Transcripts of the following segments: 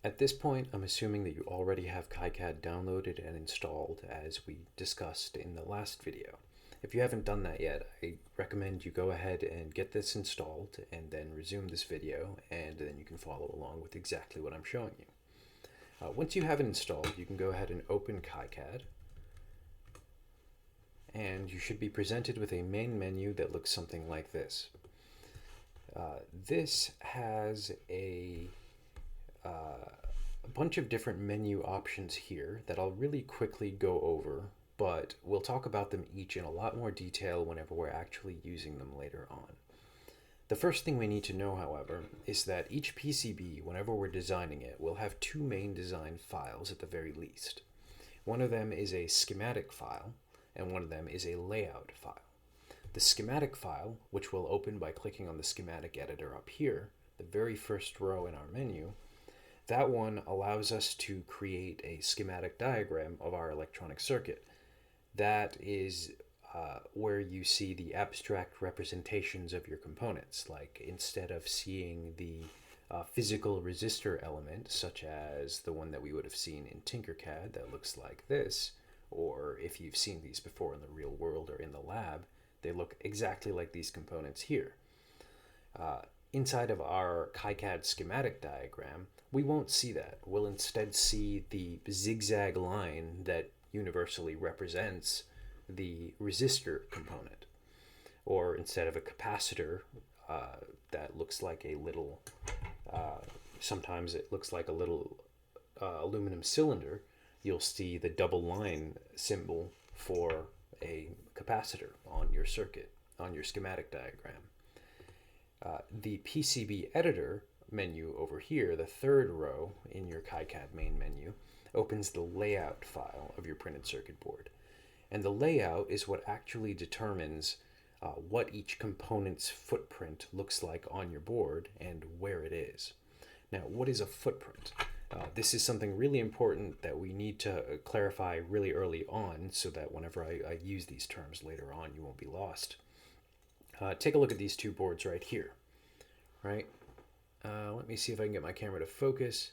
At this point, I'm assuming that you already have KiCAD downloaded and installed as we discussed in the last video. If you haven't done that yet, I recommend you go ahead and get this installed and then resume this video, and then you can follow along with exactly what I'm showing you. Once you have it installed, you can go ahead and open KiCAD, and you should be presented with a main menu that looks something like this. This has a bunch of different menu options here that I'll really quickly go over, but we'll talk about them each in a lot more detail whenever we're actually using them later on. The first thing we need to know, however, is that each PCB, whenever we're designing it, will have two main design files at the very least. One of them is a schematic file, and one of them is a layout file. The schematic file, which we'll open by clicking on the schematic editor up here, the very first row in our menu, that one allows us to create a schematic diagram of our electronic circuit. That is where you see the abstract representations of your components. Like, instead of seeing the physical resistor element, such as the one that we would have seen in Tinkercad that looks like this, or if you've seen these before in the real world or in the lab, they look exactly like these components here. Inside of our KiCAD schematic diagram, we won't see that. We'll instead see the zigzag line that universally represents the resistor component. Or instead of a capacitor that looks like a little, sometimes it looks like a little aluminum cylinder, you'll see the double line symbol for a capacitor on your circuit, on your schematic diagram. The PCB editor menu over here, the third row in your KiCAD main menu, opens the layout file of your printed circuit board. And the layout is what actually determines what each component's footprint looks like on your board and where it is. Now, what is a footprint? This is something really important that we need to clarify really early on, so that whenever I use these terms later on, you won't be lost. Take a look at these two boards right here, right? Let me see if I can get my camera to focus,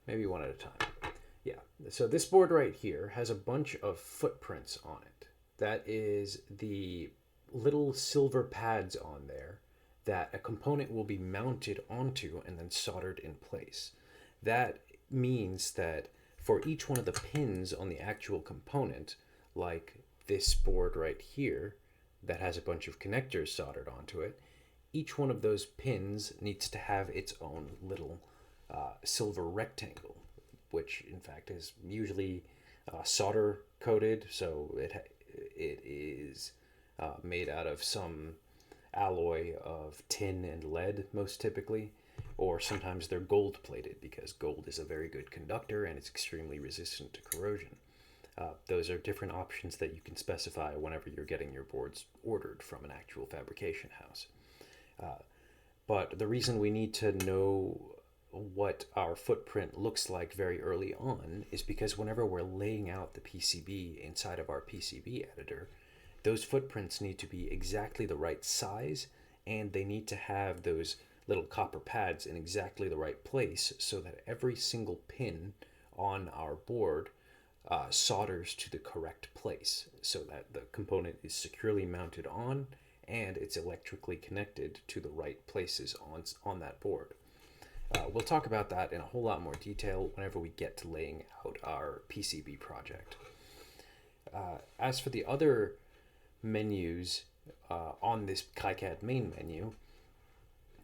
maybe one at a time. Yeah, so this board right here has a bunch of footprints on it. That is the little silver pads on there that a component will be mounted onto and then soldered in place. That means that for each one of the pins on the actual component, like this board right here that has a bunch of connectors soldered onto it, each one of those pins needs to have its own little silver rectangle, which in fact is usually solder coated, so it is made out of some alloy of tin and lead most typically, or sometimes they're gold plated because gold is a very good conductor and it's extremely resistant to corrosion. Those are different options that you can specify whenever you're getting your boards ordered from an actual fabrication house. But the reason we need to know what our footprint looks like very early on is because whenever we're laying out the PCB inside of our PCB editor, those footprints need to be exactly the right size, and they need to have those little copper pads in exactly the right place so that every single pin on our board solders to the correct place, so that the component is securely mounted on and it's electrically connected to the right places on that board. We'll talk about that in a whole lot more detail whenever we get to laying out our PCB project. As for the other menus on this KiCAD main menu,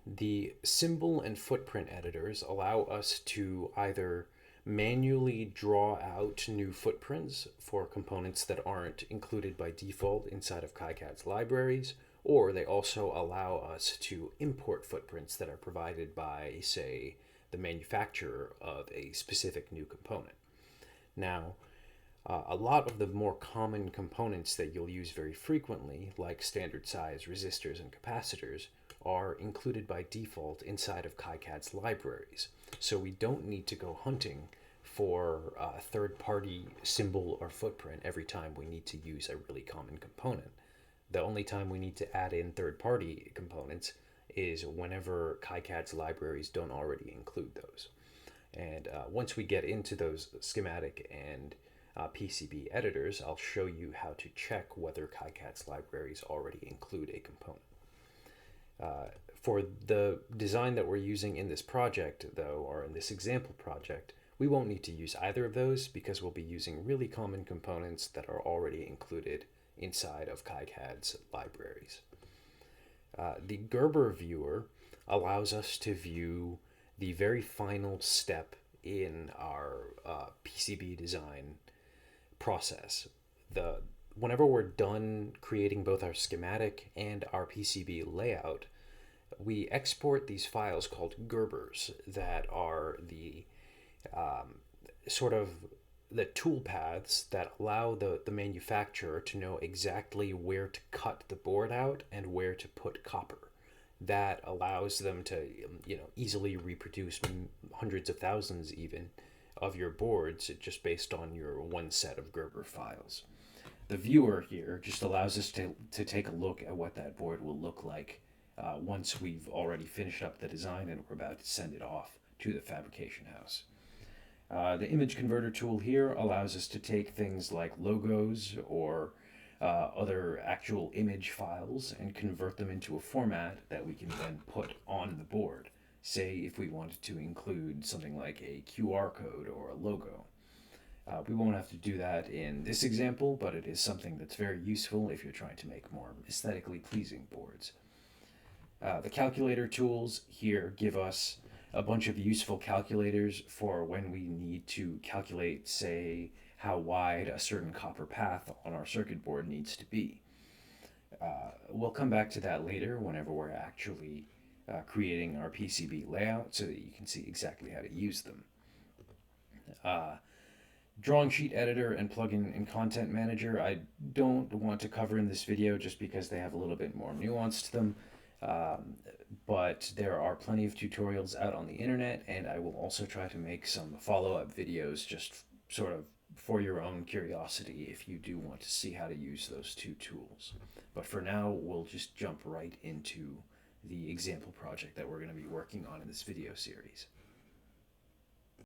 the symbol and footprint editors allow us to either manually draw out new footprints for components that aren't included by default inside of KiCAD's libraries, or they also allow us to import footprints that are provided by, say, the manufacturer of a specific new component. Now, a lot of the more common components that you'll use very frequently, like standard size resistors and capacitors, are included by default inside of KiCAD's libraries. So we don't need to go hunting for a third-party symbol or footprint every time we need to use a really common component. The only time we need to add in third-party components is whenever KiCAD's libraries don't already include those. And once we get into those schematic and PCB editors, I'll show you how to check whether KiCAD's libraries already include a component. For the design that we're using in this project, though, or in this example project, we won't need to use either of those because we'll be using really common components that are already included inside of KiCAD's libraries. The Gerber viewer allows us to view the very final step in our PCB design process. Whenever we're done creating both our schematic and our PCB layout, we export these files called Gerbers that are the sort of the tool paths that allow the manufacturer to know exactly where to cut the board out and where to put copper. That allows them to easily reproduce hundreds of thousands even of your boards just based on your one set of Gerber files. The viewer here just allows us to take a look at what that board will look like once we've already finished up the design and we're about to send it off to the fabrication house. The image converter tool here allows us to take things like logos or other actual image files and convert them into a format that we can then put on the board. Say if we wanted to include something like a QR code or a logo. We won't have to do that in this example, but it is something that's very useful if you're trying to make more aesthetically pleasing boards. The calculator tools here give us a bunch of useful calculators for when we need to calculate, say, how wide a certain copper path on our circuit board needs to be. We'll come back to that later whenever we're actually creating our PCB layout so that you can see exactly how to use them. Drawing sheet editor and plugin and content manager I don't want to cover in this video just because they have a little bit more nuance to them. But there are plenty of tutorials out on the internet, and I will also try to make some follow-up videos just sort of for your own curiosity if you do want to see how to use those two tools. But for now, we'll just jump right into the example project that we're going to be working on in this video series.